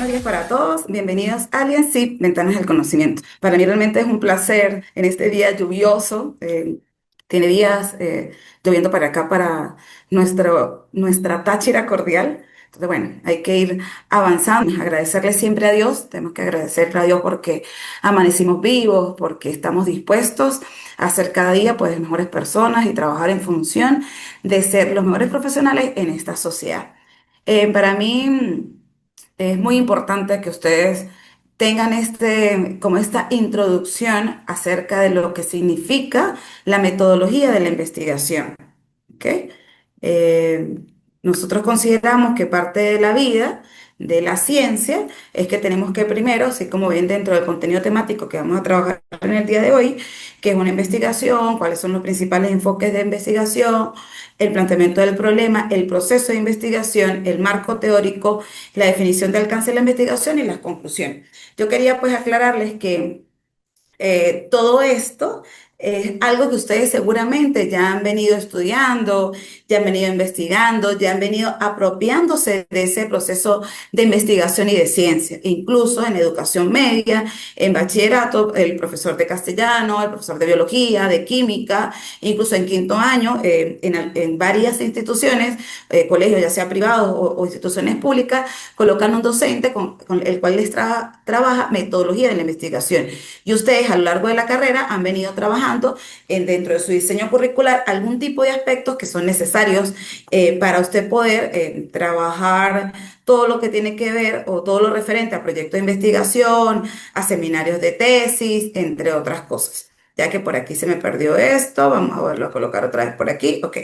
buenos días para todos. Bienvenidos a Alianzip, Ventanas del Conocimiento. Para mí realmente es un placer en este día lluvioso. Tiene días lloviendo para acá, para nuestra Táchira cordial. Entonces, bueno, hay que ir avanzando, agradecerle siempre a Dios. Tenemos que agradecerle a Dios porque amanecimos vivos, porque estamos dispuestos a ser cada día pues mejores personas y trabajar en función de ser los mejores profesionales en esta sociedad. Para mí es muy importante que ustedes tengan como esta introducción acerca de lo que significa la metodología de la investigación. ¿Ok? Eh, Nosotros consideramos que parte de la vida, de la ciencia, es que tenemos que primero, así como bien dentro del contenido temático que vamos a trabajar en el día de hoy, que es una investigación, cuáles son los principales enfoques de investigación, el planteamiento del problema, el proceso de investigación, el marco teórico, la definición de alcance de la investigación y las conclusiones. Yo quería pues aclararles que todo esto es algo que ustedes seguramente ya han venido estudiando, ya han venido investigando, ya han venido apropiándose de ese proceso de investigación y de ciencia. Incluso en educación media, en bachillerato, el profesor de castellano, el profesor de biología, de química, incluso en quinto año, en varias instituciones, colegios ya sea privados o instituciones públicas, colocan un docente con el cual les trabaja metodología de la investigación. Y ustedes a lo largo de la carrera han venido trabajando dentro de su diseño curricular algún tipo de aspectos que son necesarios para usted poder trabajar todo lo que tiene que ver o todo lo referente a proyectos de investigación, a seminarios de tesis, entre otras cosas. Ya que por aquí se me perdió esto, vamos a volverlo a colocar otra vez por aquí. Ok.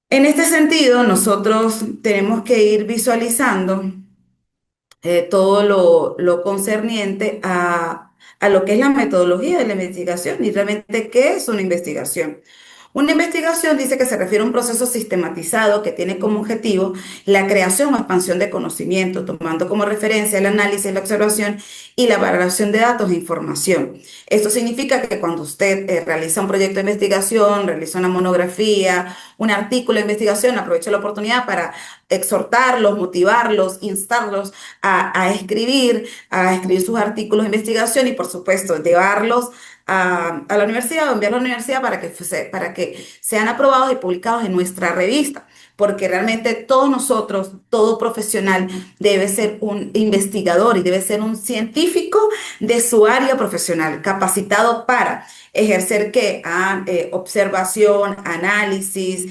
En este sentido, nosotros tenemos que ir visualizando todo lo concerniente a lo que es la metodología de la investigación y realmente qué es una investigación. Una investigación dice que se refiere a un proceso sistematizado que tiene como objetivo la creación o expansión de conocimiento, tomando como referencia el análisis, la observación y la valoración de datos e información. Esto significa que cuando usted realiza un proyecto de investigación, realiza una monografía, un artículo de investigación, aprovecha la oportunidad para exhortarlos, motivarlos, instarlos a escribir sus artículos de investigación y, por supuesto, llevarlos a la universidad o enviarlos a la universidad para que sean aprobados y publicados en nuestra revista. Porque realmente todos nosotros, todo profesional debe ser un investigador y debe ser un científico de su área profesional, capacitado para ejercer ¿qué? Observación, análisis,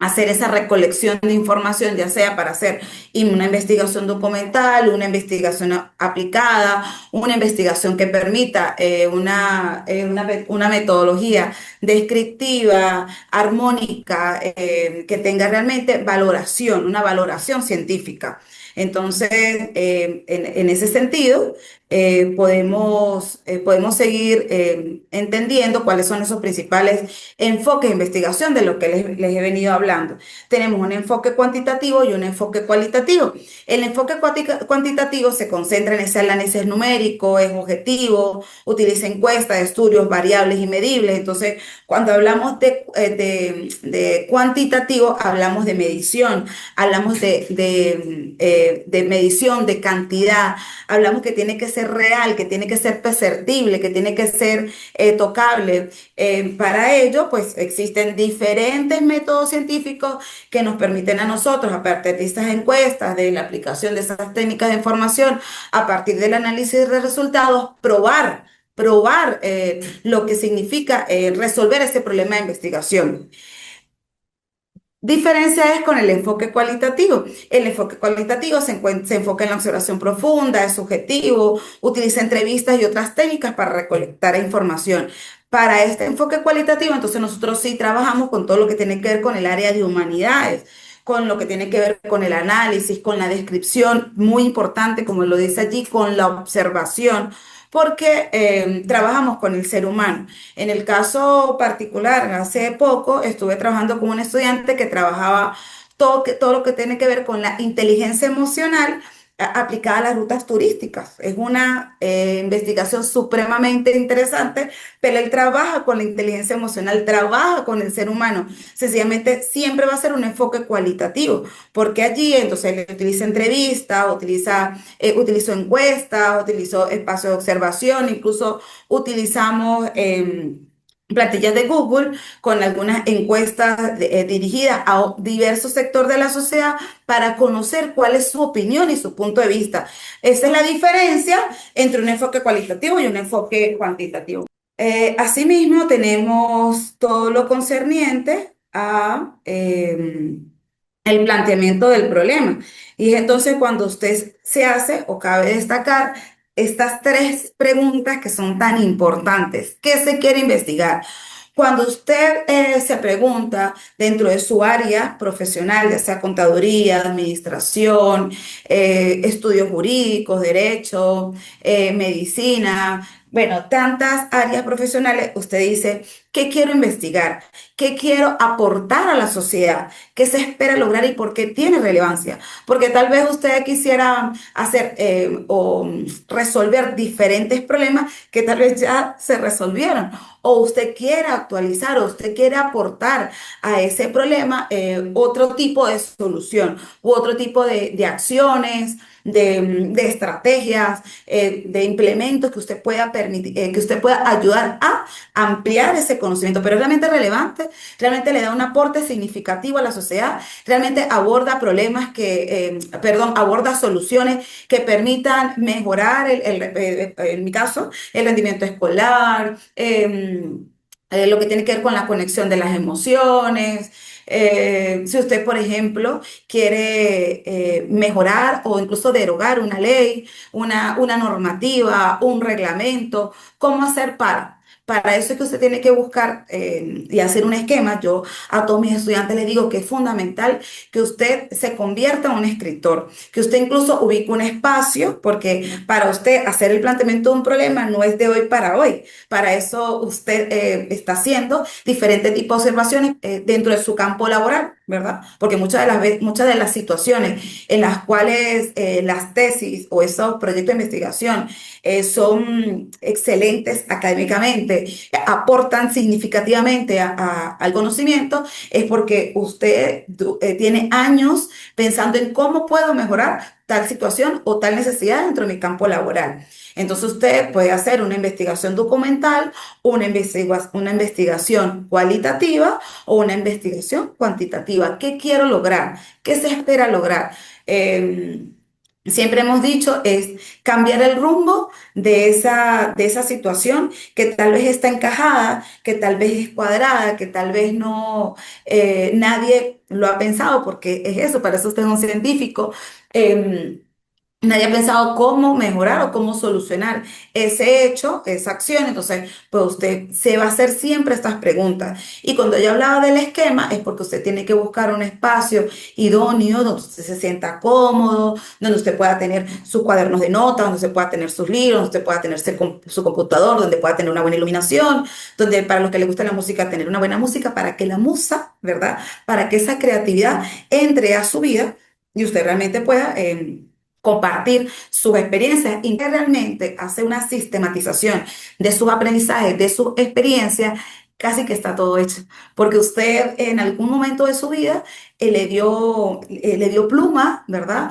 hacer esa recolección de información, ya sea para hacer una investigación documental, una investigación aplicada, una investigación que permita una metodología descriptiva, armónica, que tenga realmente valoración, una valoración científica. Entonces, en ese sentido, podemos seguir entendiendo cuáles son esos principales enfoques de investigación de lo que les he venido hablando. Tenemos un enfoque cuantitativo y un enfoque cualitativo. El enfoque cuantitativo se concentra en ese análisis numérico, es objetivo, utiliza encuestas, estudios variables y medibles. Entonces, cuando hablamos de cuantitativo, hablamos de medición, hablamos de medición, de cantidad, hablamos que tiene que ser real, que tiene que ser perceptible, que tiene que ser tocable. Para ello, pues existen diferentes métodos científicos que nos permiten a nosotros, a partir de estas encuestas, de la aplicación de esas técnicas de información, a partir del análisis de resultados, probar lo que significa resolver ese problema de investigación. Diferencia es con el enfoque cualitativo. El enfoque cualitativo se enfoca en la observación profunda, es subjetivo, utiliza entrevistas y otras técnicas para recolectar información. Para este enfoque cualitativo, entonces nosotros sí trabajamos con todo lo que tiene que ver con el área de humanidades, con lo que tiene que ver con el análisis, con la descripción, muy importante, como lo dice allí, con la observación, porque trabajamos con el ser humano. En el caso particular, hace poco estuve trabajando con un estudiante que trabajaba todo lo que tiene que ver con la inteligencia emocional aplicada a las rutas turísticas. Es una investigación supremamente interesante, pero él trabaja con la inteligencia emocional, trabaja con el ser humano. Sencillamente siempre va a ser un enfoque cualitativo, porque allí entonces él utiliza entrevistas, utilizó encuestas, utilizó espacio de observación, incluso utilizamos plantillas de Google con algunas encuestas dirigidas a diversos sectores de la sociedad para conocer cuál es su opinión y su punto de vista. Esa es la diferencia entre un enfoque cualitativo y un enfoque cuantitativo. Asimismo, tenemos todo lo concerniente a el planteamiento del problema. Y es entonces cuando usted se hace, o cabe destacar, estas tres preguntas que son tan importantes. ¿Qué se quiere investigar? Cuando usted se pregunta dentro de su área profesional, ya sea contaduría, administración, estudios jurídicos, derecho, medicina, bueno, tantas áreas profesionales, usted dice, ¿qué quiero investigar? ¿Qué quiero aportar a la sociedad? ¿Qué se espera lograr y por qué tiene relevancia? Porque tal vez usted quisiera hacer o resolver diferentes problemas que tal vez ya se resolvieron, o usted quiere actualizar, o usted quiere aportar a ese problema otro tipo de solución u otro tipo de acciones, de estrategias, de implementos que usted pueda permitir, que usted pueda ayudar a ampliar ese conocimiento, pero es realmente relevante, realmente le da un aporte significativo a la sociedad, realmente aborda problemas perdón, aborda soluciones que permitan mejorar, en mi caso, el rendimiento escolar, lo que tiene que ver con la conexión de las emociones. Si usted, por ejemplo, quiere mejorar o incluso derogar una ley, una normativa, un reglamento, ¿cómo hacer para eso es que usted tiene que buscar y hacer un esquema? Yo a todos mis estudiantes les digo que es fundamental que usted se convierta en un escritor, que usted incluso ubique un espacio, porque para usted hacer el planteamiento de un problema no es de hoy para hoy. Para eso usted está haciendo diferentes tipos de observaciones dentro de su campo laboral, ¿verdad? Porque muchas de las situaciones en las cuales las tesis o esos proyectos de investigación son excelentes académicamente, aportan significativamente al conocimiento, es porque usted tiene años pensando en cómo puedo mejorar tal situación o tal necesidad dentro de mi campo laboral. Entonces usted puede hacer una investigación documental, una investigación cualitativa o una investigación cuantitativa. ¿Qué quiero lograr? ¿Qué se espera lograr? Eh, Siempre hemos dicho es cambiar el rumbo de esa situación que tal vez está encajada, que tal vez es cuadrada, que tal vez no nadie lo ha pensado, porque es eso, para eso usted es un científico. Em, Nadie ha pensado cómo mejorar o cómo solucionar ese hecho, esa acción. Entonces, pues usted se va a hacer siempre estas preguntas. Y cuando yo hablaba del esquema, es porque usted tiene que buscar un espacio idóneo donde usted se sienta cómodo, donde usted pueda tener sus cuadernos de notas, donde usted pueda tener sus libros, donde usted pueda tener su computador, donde pueda tener una buena iluminación, donde para los que les gusta la música, tener una buena música para que la musa, ¿verdad? Para que esa creatividad entre a su vida y usted realmente pueda compartir sus experiencias y realmente hace una sistematización de sus aprendizajes, de sus experiencias, casi que está todo hecho. Porque usted en algún momento de su vida le dio pluma, ¿verdad?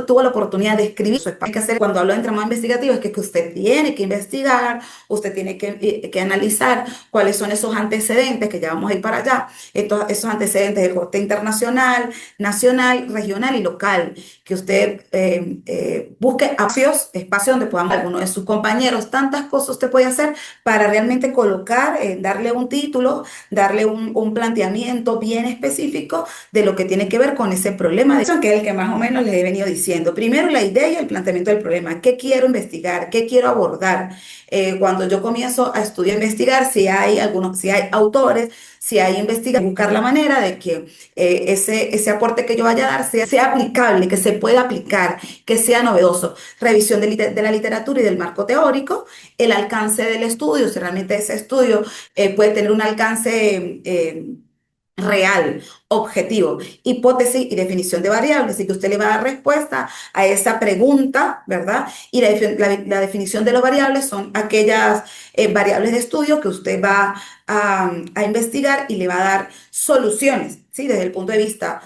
Tuvo la oportunidad de escribir su espacio. Hay que hacer cuando hablo de entramado investigativo es que usted tiene que investigar, usted tiene que analizar cuáles son esos antecedentes, que ya vamos a ir para allá, esos antecedentes del corte internacional, nacional, regional y local, que usted busque espacios donde puedan algunos de sus compañeros, tantas cosas usted puede hacer para realmente colocar, darle un título, darle un planteamiento bien específico de lo que tiene que ver con ese problema, que es el que más o menos les he venido diciendo. Primero la idea y el planteamiento del problema, qué quiero investigar, qué quiero abordar. Cuando yo comienzo a estudiar, investigar, si hay autores, si hay investigación, buscar la manera de que ese aporte que yo vaya a dar sea aplicable, que se pueda aplicar, que sea novedoso. Revisión de la literatura y del marco teórico, el alcance del estudio, si realmente ese estudio puede tener un alcance real, objetivo, hipótesis y definición de variables, y que usted le va a dar respuesta a esa pregunta, ¿verdad? Y la definición de las variables son aquellas variables de estudio que usted va a investigar y le va a dar soluciones, ¿sí? Desde el punto de vista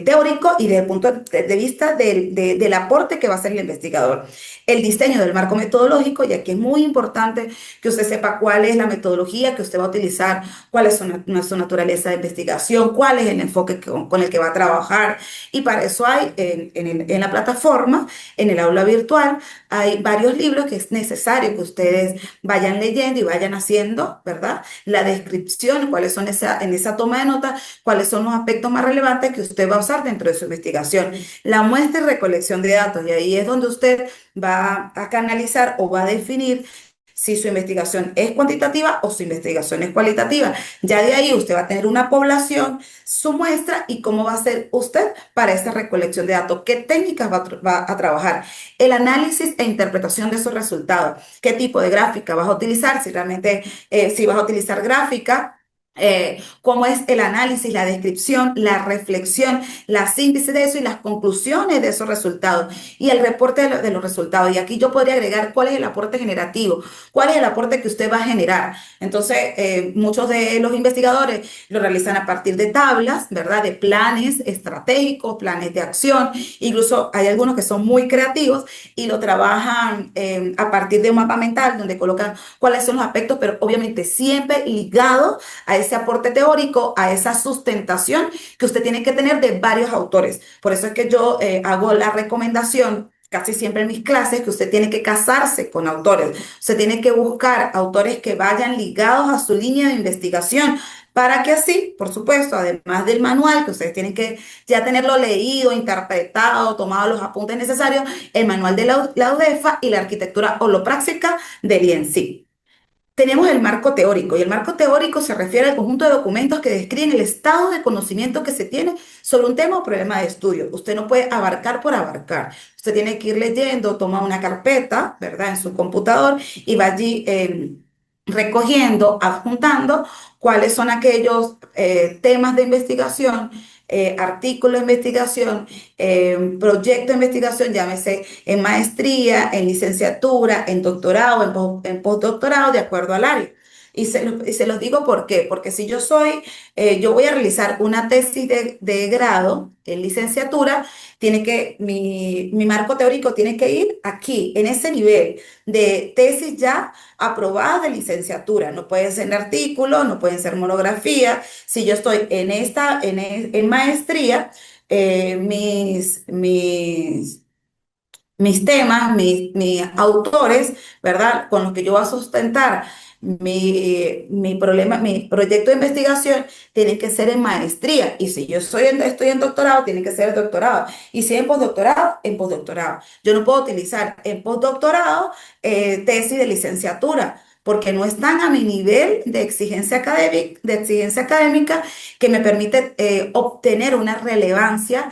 teórico y desde el punto de vista del aporte que va a hacer el investigador. El diseño del marco metodológico, y aquí es muy importante que usted sepa cuál es la metodología que usted va a utilizar, cuál es su naturaleza de investigación, cuál es el enfoque con el que va a trabajar. Y para eso hay en la plataforma, en el aula virtual, hay varios libros que es necesario que ustedes vayan leyendo y vayan haciendo, ¿verdad? La descripción, cuáles son en esa toma de nota, cuáles son los aspectos más relevantes que usted va a usar dentro de su investigación. La muestra y recolección de datos, y ahí es donde usted va a canalizar o va a definir si su investigación es cuantitativa o su investigación es cualitativa. Ya de ahí usted va a tener una población, su muestra y cómo va a ser usted para esta recolección de datos, qué técnicas va a trabajar, el análisis e interpretación de esos resultados, qué tipo de gráfica vas a utilizar, si realmente si vas a utilizar gráfica. Cómo es el análisis, la descripción, la reflexión, la síntesis de eso y las conclusiones de esos resultados y el reporte de los resultados. Y aquí yo podría agregar cuál es el aporte generativo, cuál es el aporte que usted va a generar. Entonces, muchos de los investigadores lo realizan a partir de tablas, ¿verdad? De planes estratégicos, planes de acción. Incluso hay algunos que son muy creativos y lo trabajan a partir de un mapa mental donde colocan cuáles son los aspectos, pero obviamente siempre ligados a ese aporte teórico, a esa sustentación que usted tiene que tener de varios autores. Por eso es que yo hago la recomendación casi siempre en mis clases que usted tiene que casarse con autores. Usted tiene que buscar autores que vayan ligados a su línea de investigación para que así, por supuesto, además del manual, que ustedes tienen que ya tenerlo leído, interpretado, tomado los apuntes necesarios, el manual de la UDEFA y la arquitectura holopráctica del INSI. Tenemos el marco teórico y el marco teórico se refiere al conjunto de documentos que describen el estado de conocimiento que se tiene sobre un tema o problema de estudio. Usted no puede abarcar por abarcar. Usted tiene que ir leyendo, toma una carpeta, ¿verdad? En su computador y va allí recogiendo, adjuntando cuáles son aquellos temas de investigación, artículos de investigación, proyecto de investigación, llámese en maestría, en licenciatura, en doctorado, en postdoctorado, de acuerdo al área. Y se los digo por qué, porque si yo voy a realizar una tesis de grado en licenciatura, mi marco teórico tiene que ir aquí, en ese nivel de tesis ya aprobada de licenciatura. No pueden ser artículos, no pueden ser monografías. Si yo estoy en maestría, mis temas, mis autores, ¿verdad? Con los que yo voy a sustentar mi problema, mi proyecto de investigación, tiene que ser en maestría. Y si yo estoy en doctorado, tiene que ser en doctorado. Y si en postdoctorado, en postdoctorado. Yo no puedo utilizar en postdoctorado tesis de licenciatura, porque no están a mi nivel de exigencia académica que me permite obtener una relevancia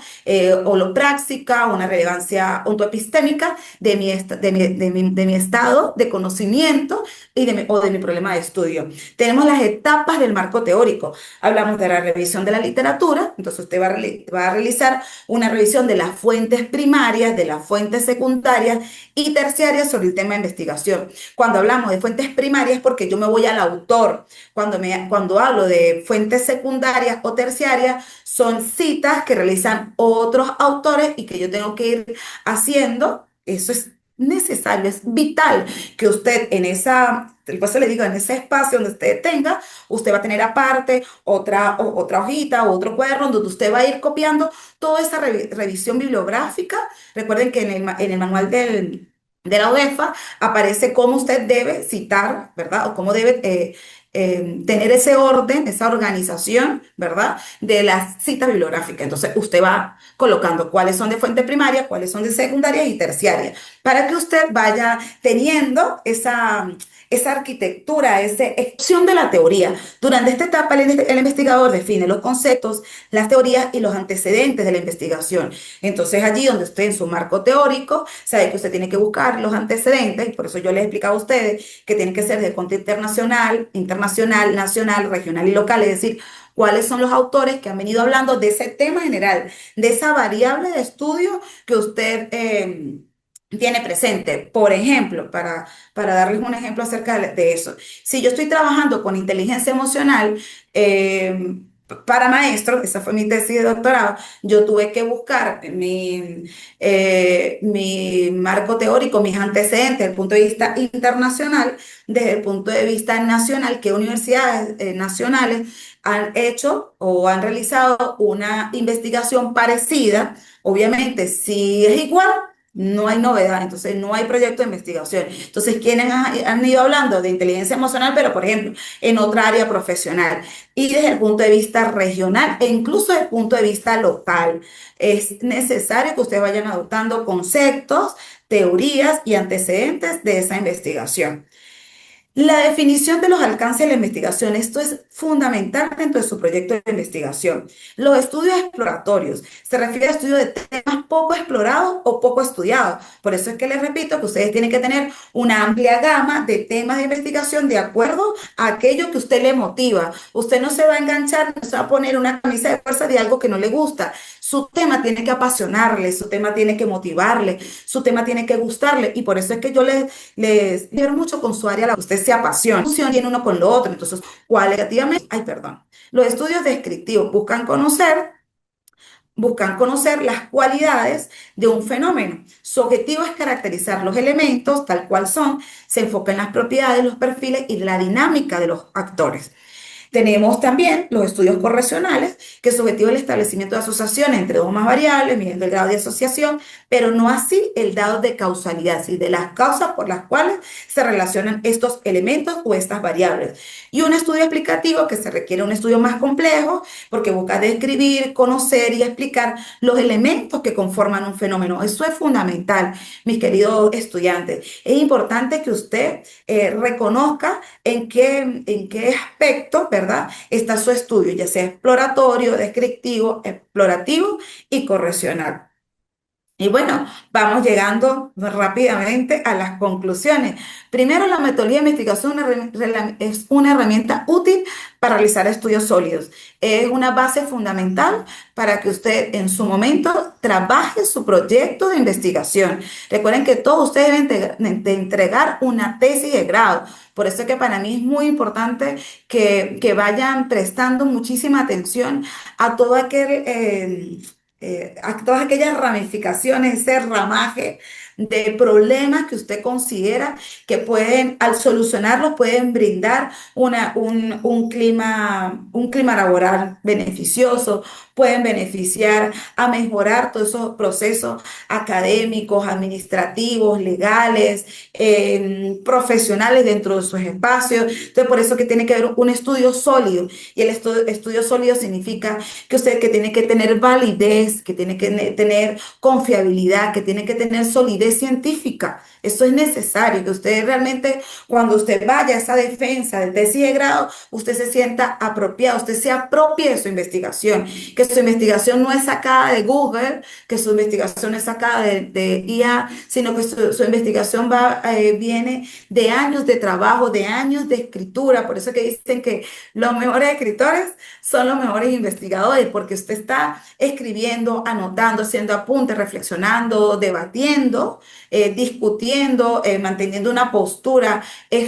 holopráctica, una relevancia ontoepistémica de mi estado de conocimiento o de mi problema de estudio. Tenemos las etapas del marco teórico. Hablamos de la revisión de la literatura, entonces usted va a realizar una revisión de las fuentes primarias, de las fuentes secundarias y terciarias sobre el tema de investigación. Cuando hablamos de fuentes primarias, porque yo me voy al autor. Cuando hablo de fuentes secundarias o terciarias, son citas que realizan otros autores y que yo tengo que ir haciendo. Eso es necesario, es vital que usted por eso le digo, en ese espacio donde usted tenga, usted va a tener aparte otra hojita o otro cuaderno donde usted va a ir copiando toda esa revisión bibliográfica. Recuerden que en el manual de la UDEFA aparece cómo usted debe citar, ¿verdad? O cómo debe tener ese orden, esa organización, ¿verdad? De las citas bibliográficas. Entonces, usted va colocando cuáles son de fuente primaria, cuáles son de secundaria y terciaria, para que usted vaya teniendo esa arquitectura, esa excepción de la teoría. Durante esta etapa, el investigador define los conceptos, las teorías y los antecedentes de la investigación. Entonces, allí donde usted en su marco teórico sabe que usted tiene que buscar los antecedentes, y por eso yo les he explicado a ustedes que tienen que ser de conte internacional, nacional, regional y local, es decir, cuáles son los autores que han venido hablando de ese tema general, de esa variable de estudio que usted tiene presente. Por ejemplo, para darles un ejemplo acerca de eso, si yo estoy trabajando con inteligencia emocional, para maestros, esa fue mi tesis de doctorado, yo tuve que buscar mi marco teórico, mis antecedentes desde el punto de vista internacional, desde el punto de vista nacional, qué universidades nacionales han hecho o han realizado una investigación parecida. Obviamente, si es igual, no hay novedad, entonces no hay proyecto de investigación. Entonces, ¿quiénes han ido hablando de inteligencia emocional, pero por ejemplo, en otra área profesional? Y desde el punto de vista regional e incluso desde el punto de vista local, es necesario que ustedes vayan adoptando conceptos, teorías y antecedentes de esa investigación. La definición de los alcances de la investigación, esto es fundamental dentro de su proyecto de investigación. Los estudios exploratorios se refiere a estudios de temas poco explorados o poco estudiados. Por eso es que les repito que ustedes tienen que tener una amplia gama de temas de investigación de acuerdo a aquello que usted le motiva. Usted no se va a enganchar, no se va a poner una camisa de fuerza de algo que no le gusta. Su tema tiene que apasionarle, su tema tiene que motivarle, su tema tiene que gustarle. Y por eso es que yo les quiero mucho con su área, la que usted se apasiona, tiene uno con lo otro. Entonces, cualitativamente, ay, perdón, los estudios descriptivos buscan conocer las cualidades de un fenómeno. Su objetivo es caracterizar los elementos tal cual son, se enfoca en las propiedades, los perfiles y la dinámica de los actores. Tenemos también los estudios correlacionales, que su objetivo es el establecimiento de asociaciones entre dos o más variables, midiendo el grado de asociación, pero no así el grado de causalidad, es decir, de las causas por las cuales se relacionan estos elementos o estas variables. Y un estudio explicativo que se requiere un estudio más complejo, porque busca describir, conocer y explicar los elementos que conforman un fenómeno. Eso es fundamental, mis queridos estudiantes. Es importante que usted reconozca en qué aspecto, ¿verdad? Está su estudio, ya sea exploratorio, descriptivo, explorativo y correccional. Y bueno, vamos llegando rápidamente a las conclusiones. Primero, la metodología de investigación es una herramienta útil para realizar estudios sólidos. Es una base fundamental para que usted en su momento trabaje su proyecto de investigación. Recuerden que todos ustedes deben de entregar una tesis de grado. Por eso es que para mí es muy importante que vayan prestando muchísima atención a todo a todas aquellas ramificaciones, ese ramaje de problemas que usted considera que pueden, al solucionarlos, pueden brindar un clima laboral beneficioso, pueden beneficiar a mejorar todos esos procesos académicos, administrativos, legales, profesionales dentro de sus espacios. Entonces, por eso que tiene que haber un estudio sólido. Y el estudio sólido significa que usted que tiene que tener validez, que tiene que tener confiabilidad, que tiene que tener solidez científica. Eso es necesario, que usted realmente, cuando usted vaya a esa defensa de tesis de grado, usted se sienta apropiado, usted se apropie de su investigación, que su investigación no es sacada de Google, que su investigación no es sacada de IA, sino que su investigación viene de años de trabajo, de años de escritura. Por eso que dicen que los mejores escritores son los mejores investigadores, porque usted está escribiendo, anotando, haciendo apuntes, reflexionando, debatiendo, discutiendo, manteniendo una postura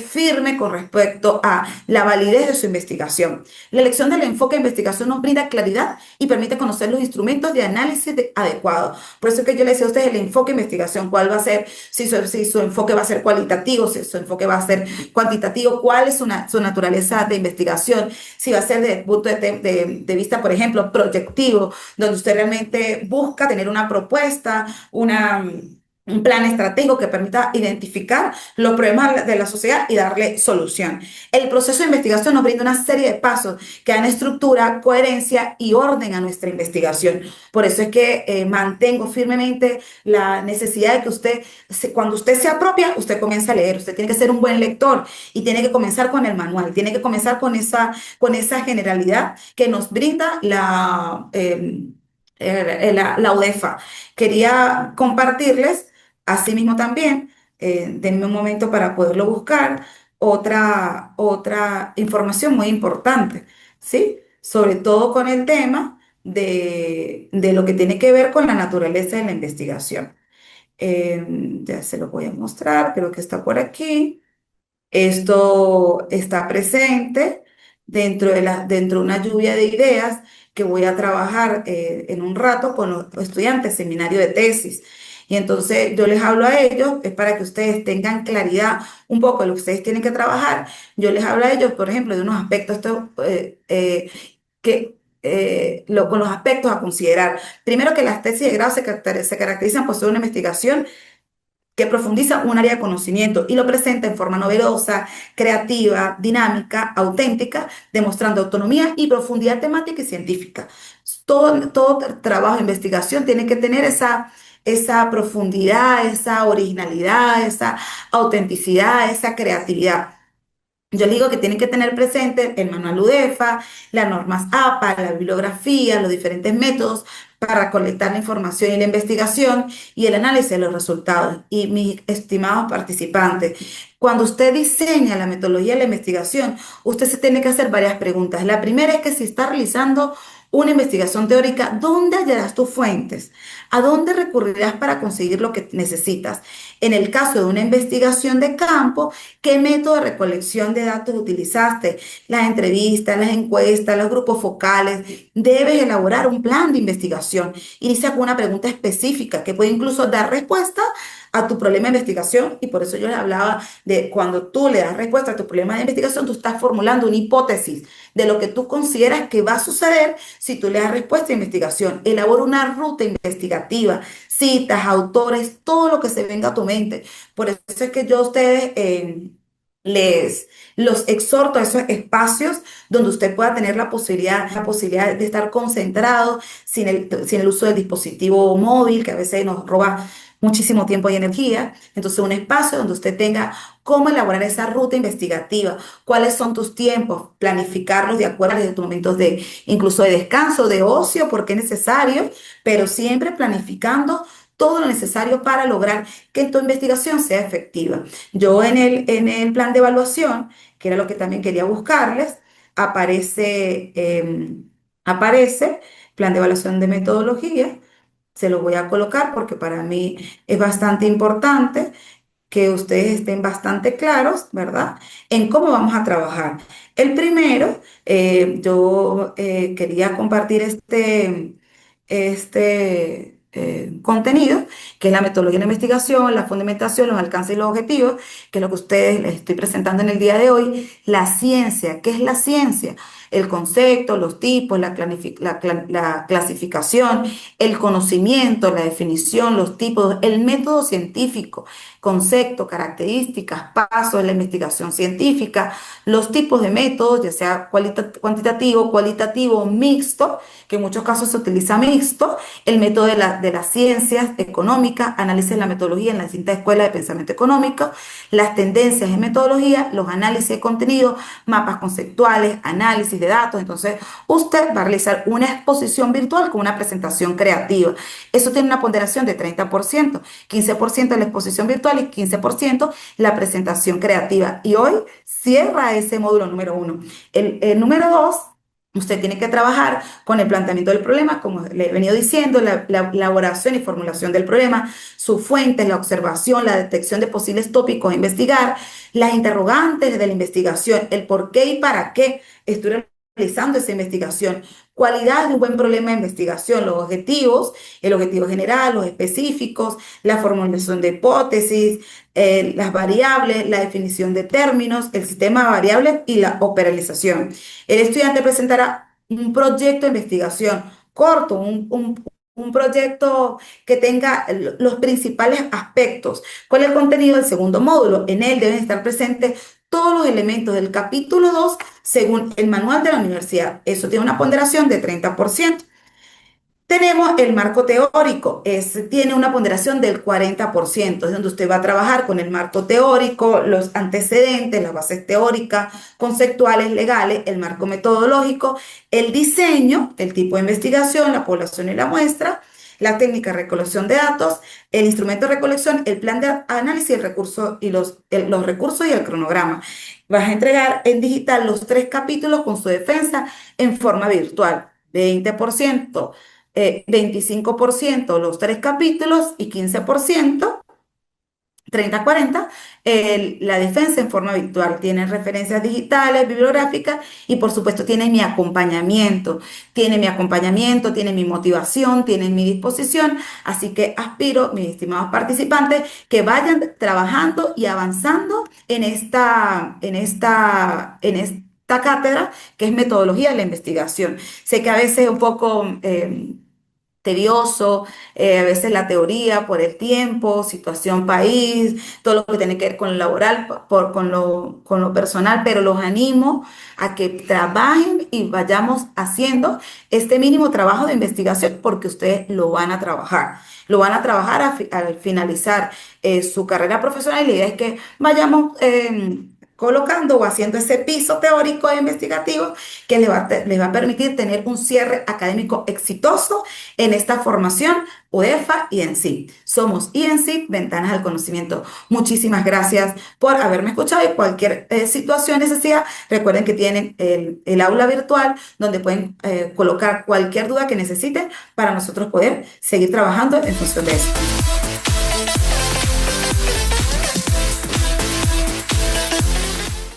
firme con respecto a la validez de su investigación. La elección del enfoque de investigación nos brinda claridad y permite conocer los instrumentos de análisis adecuados. Por eso es que yo le decía a ustedes el enfoque de investigación, cuál va a ser, si su enfoque va a ser cualitativo, si su enfoque va a ser cuantitativo, cuál es su naturaleza de investigación, si va a ser desde el punto de vista, por ejemplo, proyectivo, donde usted realmente busca tener una propuesta, un plan estratégico que permita identificar los problemas de la sociedad y darle solución. El proceso de investigación nos brinda una serie de pasos que dan estructura, coherencia y orden a nuestra investigación. Por eso es que mantengo firmemente la necesidad de que usted, cuando usted se apropia, usted comienza a leer. Usted tiene que ser un buen lector y tiene que comenzar con el manual, tiene que comenzar con esa generalidad que nos brinda la UDEFA. Quería compartirles, asimismo también, denme un momento para poderlo buscar, otra información muy importante, ¿sí? sobre todo con el tema de lo que tiene que ver con la naturaleza de la investigación. Ya se lo voy a mostrar, creo que está por aquí. Esto está presente dentro de una lluvia de ideas que voy a trabajar en un rato con los estudiantes, seminario de tesis. Y entonces yo les hablo a ellos, es para que ustedes tengan claridad un poco de lo que ustedes tienen que trabajar. Yo les hablo a ellos, por ejemplo, de unos aspectos con los aspectos a considerar. Primero, que las tesis de grado se caracterizan por ser una investigación que profundiza un área de conocimiento y lo presenta en forma novedosa, creativa, dinámica, auténtica, demostrando autonomía y profundidad temática y científica. Todo trabajo de investigación tiene que tener esa profundidad, esa originalidad, esa autenticidad, esa creatividad. Yo le digo que tienen que tener presente el manual UDEFA, las normas APA, la bibliografía, los diferentes métodos para colectar la información y la investigación y el análisis de los resultados. Y mis estimados participantes, cuando usted diseña la metodología de la investigación, usted se tiene que hacer varias preguntas. La primera es que si está realizando una investigación teórica, ¿dónde hallarás tus fuentes? ¿A dónde recurrirás para conseguir lo que necesitas? En el caso de una investigación de campo, ¿qué método de recolección de datos utilizaste? Las entrevistas, las encuestas, los grupos focales. Debes elaborar un plan de investigación. Inicia con una pregunta específica que puede incluso dar respuesta a tu problema de investigación, y por eso yo les hablaba de cuando tú le das respuesta a tu problema de investigación, tú estás formulando una hipótesis de lo que tú consideras que va a suceder si tú le das respuesta a investigación. Elabora una ruta investigativa, citas, autores, todo lo que se venga a tu mente. Por eso es que yo a ustedes les los exhorto a esos espacios donde usted pueda tener la posibilidad de estar concentrado sin el uso del dispositivo móvil, que a veces nos roba muchísimo tiempo y energía. Entonces, un espacio donde usted tenga cómo elaborar esa ruta investigativa, cuáles son tus tiempos, planificarlos de acuerdo a tus momentos de incluso de descanso, de ocio, porque es necesario, pero siempre planificando todo lo necesario para lograr que tu investigación sea efectiva. Yo en el plan de evaluación, que era lo que también quería buscarles, aparece plan de evaluación de metodología. Se lo voy a colocar porque para mí es bastante importante que ustedes estén bastante claros, ¿verdad? En cómo vamos a trabajar. El primero, yo quería compartir este contenido, que es la metodología de la investigación, la fundamentación, los alcances y los objetivos, que es lo que ustedes les estoy presentando en el día de hoy. La ciencia, ¿qué es la ciencia? El concepto, los tipos, la clasificación, el conocimiento, la definición, los tipos, el método científico, concepto, características, pasos de la investigación científica, los tipos de métodos, ya sea cuantitativo, cualitativo, mixto, que en muchos casos se utiliza mixto, el método de las ciencias económicas, análisis de la metodología en las distintas escuelas de pensamiento económico, las tendencias en metodología, los análisis de contenido, mapas conceptuales, análisis de datos. Entonces, usted va a realizar una exposición virtual con una presentación creativa. Eso tiene una ponderación de 30%, 15% la exposición virtual y 15% la presentación creativa. Y hoy cierra ese módulo número 1. El número 2. Usted tiene que trabajar con el planteamiento del problema, como le he venido diciendo, la elaboración y formulación del problema, sus fuentes, la observación, la detección de posibles tópicos a investigar, las interrogantes de la investigación, el por qué y para qué estoy realizando esa investigación, cualidades de un buen problema de investigación, los objetivos, el objetivo general, los específicos, la formulación de hipótesis, las variables, la definición de términos, el sistema de variables y la operacionalización. El estudiante presentará un proyecto de investigación corto, un proyecto que tenga los principales aspectos. ¿Cuál es el contenido del segundo módulo? En él deben estar presentes todos los elementos del capítulo 2 según el manual de la universidad. Eso tiene una ponderación de 30%. Tenemos el marco teórico, tiene una ponderación del 40%, es donde usted va a trabajar con el marco teórico, los antecedentes, las bases teóricas, conceptuales, legales, el marco metodológico, el diseño, el tipo de investigación, la población y la muestra, la técnica de recolección de datos, el instrumento de recolección, el plan de análisis, el recurso y los recursos y el cronograma. Vas a entregar en digital los 3 capítulos con su defensa en forma virtual. 20%, 25% los 3 capítulos y 15%. 30-40, la defensa en forma virtual. Tienen referencias digitales, bibliográficas y por supuesto tiene mi acompañamiento. Tiene mi acompañamiento, tiene mi motivación, tiene mi disposición. Así que aspiro, mis estimados participantes, que vayan trabajando y avanzando en esta cátedra que es metodología de la investigación. Sé que a veces es un poco tedioso, a veces la teoría por el tiempo, situación país, todo lo que tiene que ver con lo laboral, con lo personal, pero los animo a que trabajen y vayamos haciendo este mínimo trabajo de investigación porque ustedes lo van a trabajar. Lo van a trabajar al finalizar su carrera profesional y la idea es que vayamos colocando o haciendo ese piso teórico e investigativo que les va a permitir tener un cierre académico exitoso en esta formación UDEFA y ENSIP. Somos ENSIP, Ventanas al Conocimiento. Muchísimas gracias por haberme escuchado y cualquier situación, necesidad, recuerden que tienen el aula virtual donde pueden colocar cualquier duda que necesiten para nosotros poder seguir trabajando en función de eso.